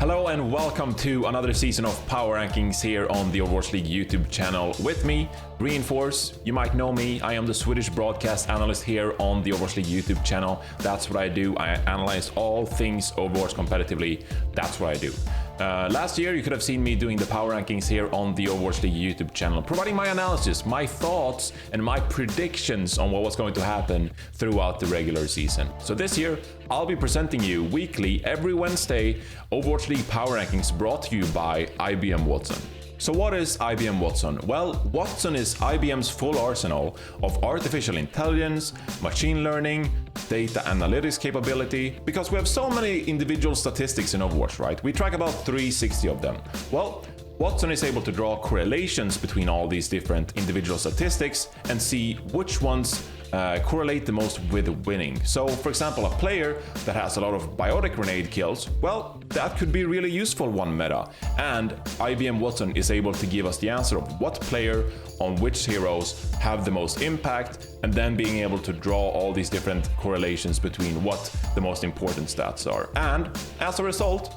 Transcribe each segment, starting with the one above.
Hello and welcome to another season of Power Rankings here on the Overwatch League YouTube channel with me, Reinforce. You might know me, I am the Swedish broadcast analyst here on the Overwatch League YouTube channel. That's what I do, I analyze all things Overwatch competitively, that's what I do. Last year you could have seen me doing the Power Rankings here on the Overwatch League YouTube channel, providing my analysis, my thoughts and my predictions on what was going to happen throughout the regular season. So this year I'll be presenting you weekly, every Wednesday, Overwatch League Power Rankings brought to you by IBM Watson. So what is IBM Watson? Well, Watson is IBM's full arsenal of artificial intelligence, machine learning, data analytics capability, because we have so many individual statistics in Overwatch, right? We track about 360 of them. Well, Watson is able to draw correlations between all these different individual statistics and see which ones correlate the most with winning. So, for example, a player that has a lot of biotic grenade kills, well, that could be really useful one meta. And IBM Watson is able to give us the answer of what player on which heroes have the most impact, and then being able to draw all these different correlations between what the most important stats are. And as a result,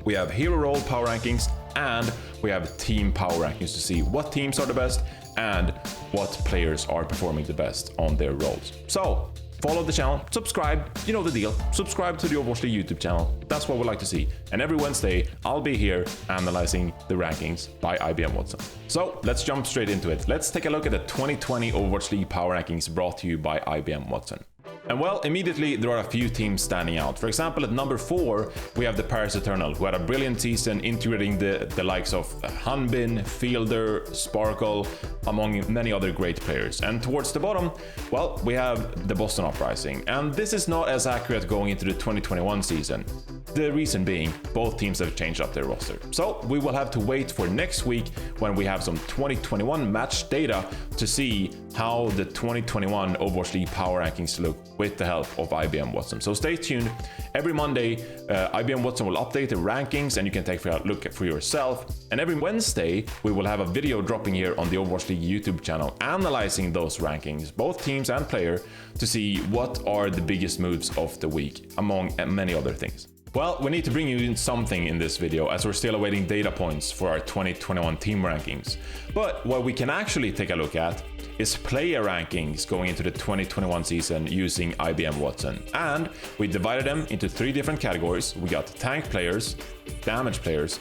we have hero role power rankings and we have team power rankings to see what teams are the best and what players are performing the best on their roles. So follow the channel, subscribe, you know the deal. Subscribe to the Overwatch League YouTube channel. That's what we like to see. And every Wednesday, I'll be here analyzing the rankings by IBM Watson. So let's jump straight into it. Let's take a look at the 2020 Overwatch League Power Rankings brought to you by IBM Watson. And well, immediately there are a few teams standing out. For example, at number 4, we have the Paris Eternal, who had a brilliant season integrating the likes of Hanbin, Fielder, Sparkle, among many other great players. And towards the bottom, well, we have the Boston Uprising. And this is not as accurate going into the 2021 season. The reason being, both teams have changed up their roster. So we will have to wait for next week when we have some 2021 match data to see how the 2021 Overwatch League Power Rankings look with the help of IBM Watson. So stay tuned. Every Monday, IBM Watson will update the rankings and you can take a look for yourself. And every Wednesday, we will have a video dropping here on the Overwatch League YouTube channel analyzing those rankings, both teams and player, to see what are the biggest moves of the week, among many other things. Well, we need to bring you in something in this video as we're still awaiting data points for our 2021 team rankings. But what we can actually take a look at is player rankings going into the 2021 season using IBM Watson. And we divided them into 3 different categories. We got tank players, damage players,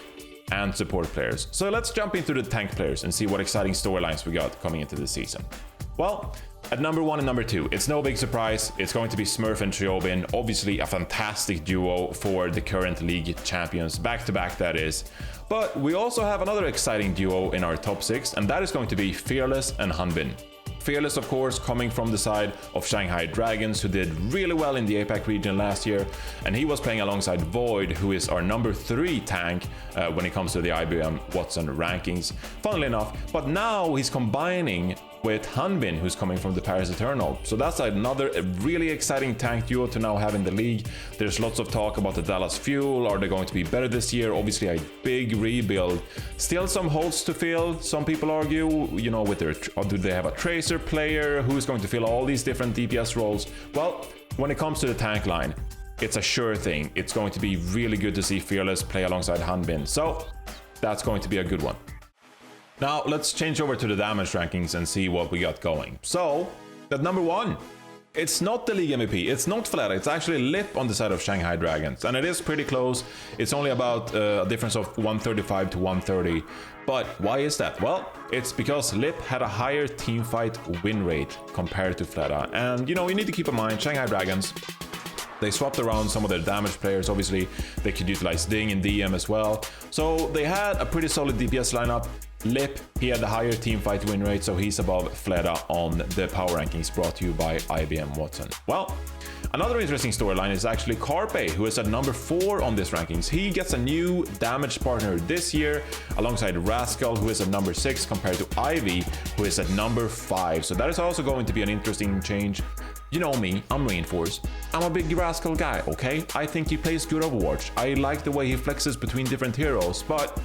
and support players. So let's jump into the tank players and see what exciting storylines we got coming into the season. Well, at number 1 and number 2, it's no big surprise. It's going to be Smurf and Triobin. Obviously a fantastic duo for the current league champions, back-to-back that is. But we also have another exciting duo in our top 6, and that is going to be Fearless and Hanbin. Fearless, of course, coming from the side of Shanghai Dragons, who did really well in the APAC region last year, and he was playing alongside Void, who is our number 3 tank when it comes to the IBM Watson rankings, funnily enough. But now he's combining with Hanbin, who's coming from the Paris Eternal. So that's another really exciting tank duo to now have in the league. There's lots of talk about the Dallas Fuel. Are they going to be better this year? Obviously a big rebuild. Still some holes to fill. Some people argue, you know, with their, do they have a Tracer player? Who's going to fill all these different DPS roles? Well, when it comes to the tank line, it's a sure thing. It's going to be really good to see Fearless play alongside Hanbin. So that's going to be a good one. Now let's change over to the damage rankings and see what we got going. So at number 1, it's not the league MVP, it's not Flera, it's actually Lip on the side of Shanghai Dragons, and it is pretty close. It's only about a difference of 135 to 130. But why is that? Well, it's because Lip had a higher teamfight win rate compared to Flera. And you know, you need to keep in mind, Shanghai Dragons, they swapped around some of their damage players. Obviously they could utilize Ding and DM as well, so they had a pretty solid DPS lineup. Lip, he had the higher teamfight win rate, so he's above Flera on the power rankings brought to you by IBM Watson. Well, another interesting storyline is actually Carpe, who is at number 4 on this rankings. He gets a new damage partner this year alongside Rascal, who is at number 6, compared to Ivy, who is at number 5. So that is also going to be an interesting change. You know me, I'm Reinforce. I'm a big Rascal guy, okay? I think he plays good Overwatch. I like the way he flexes between different heroes, but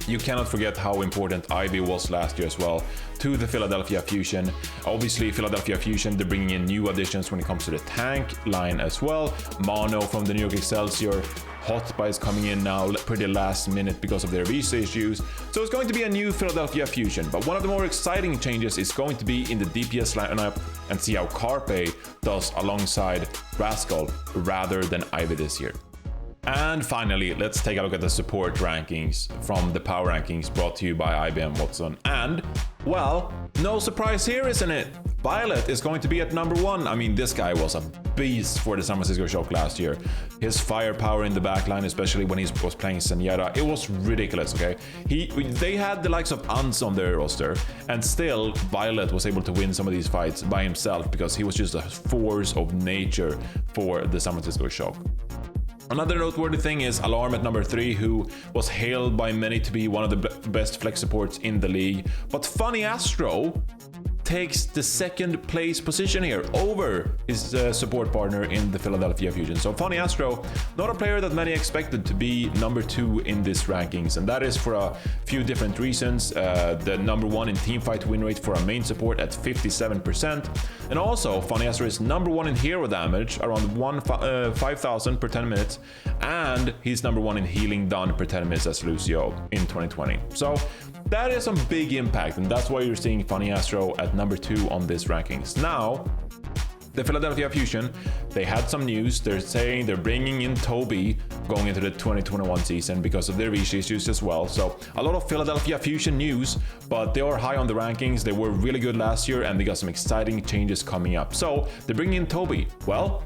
You cannot forget how important Ivy was last year as well to the Philadelphia Fusion. Obviously, Philadelphia Fusion, they're bringing in new additions when it comes to the tank line as well. Mono from the New York Excelsior. Hot Spice coming in now pretty last minute because of their visa issues. So it's going to be a new Philadelphia Fusion. But one of the more exciting changes is going to be in the DPS lineup, and see how Carpe does alongside Rascal rather than Ivy this year. And finally, let's take a look at the support rankings from the power rankings brought to you by IBM Watson. And, well, no surprise here, isn't it? Violet is going to be at number 1. I mean, this guy was a beast for the San Francisco Shock last year. His firepower in the backline, especially when he was playing Senjera, it was ridiculous, okay? They had the likes of Ans on their roster, and still Violet was able to win some of these fights by himself because he was just a force of nature for the San Francisco Shock. Another noteworthy thing is Alarm at number 3, who was hailed by many to be one of the best flex supports in the league. But Funny Astro takes the second place position here over his support partner in the Philadelphia Fusion. So Funny Astro, not a player that many expected to be number 2 in this rankings, and that is for a few different reasons. The number 1 in teamfight win rate for a main support at 57%, and also Funny Astro is number 1 in hero damage, around 5,000 per 10 minutes, and he's number 1 in healing done per 10 minutes as Lucio in 2020. So that is some big impact, and that's why you're seeing Funny Astro at number 2 on this rankings. Now, the Philadelphia Fusion, they had some news. They're saying they're bringing in Toby going into the 2021 season because of their visa issues as well. So a lot of Philadelphia Fusion news, but they are high on the rankings. They were really good last year, and they got some exciting changes coming up. So they're bringing in Toby. Well,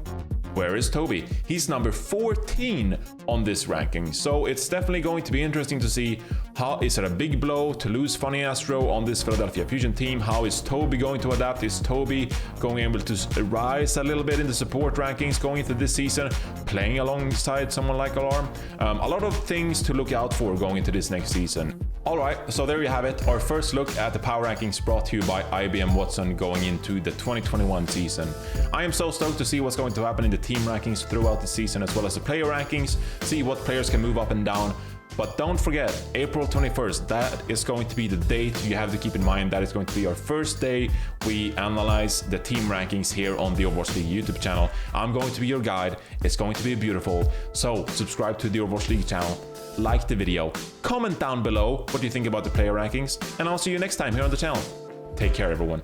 where is Toby? He's number 14 on this ranking. So it's definitely going to be interesting to see how is it a big blow to lose Funny Astro on this Philadelphia Fusion team. How is Toby going to adapt? Is Toby going able to rise a little bit in the support rankings going into this season, playing alongside someone like Alarm? A lot of things to look out for going into this next season. Alright, so there you have it, our first look at the power rankings brought to you by IBM Watson going into the 2021 season. I am so stoked to see what's going to happen in the team rankings throughout the season, as well as the player rankings, see what players can move up and down. But don't forget, April 21st, that is going to be the date you have to keep in mind. That is going to be our first day we analyze the team rankings here on the Overwatch League YouTube channel. I'm going to be your guide. It's going to be beautiful. So subscribe to the Overwatch League channel, like the video, comment down below what you think about the player rankings, and I'll see you next time here on the channel. Take care, everyone.